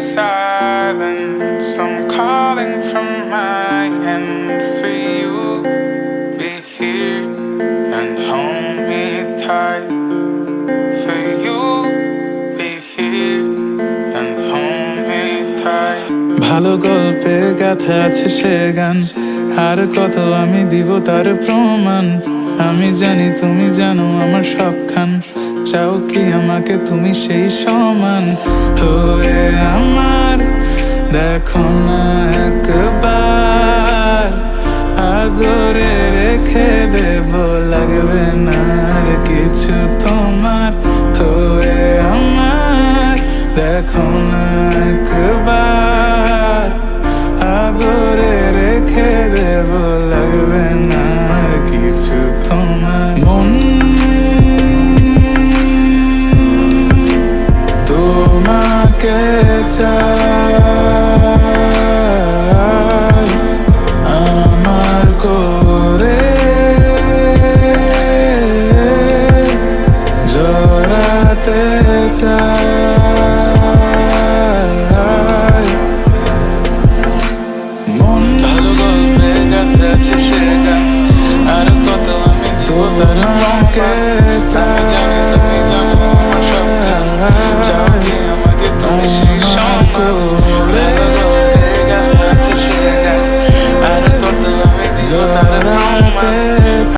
silence, I'm calling from my end for you. Be here and hold me tight. For you, be here and hold me tight. ভালো গল্পে গাথা আছে সে গান, আর কত আমি দিব তার প্রমাণ। আমি জানি তুমি জানো আমার সবখান, চাও কি আমাকে তুমি সেই সমান হয়ে আমার। দেখো না একবার আদরে রেখে দেব, লাগবে না আর কিছু তোমার হয়ে আমার। দেখো না একবার আদরে রেখে দেব, লাগবে না আর কিছু তোমার। মন তোমাকে চাই আমার করে, জড়াতে চাই। মন ভালো গল্পে গাথা আছে সে গান, আর কত আমি দিব তার তোমাকে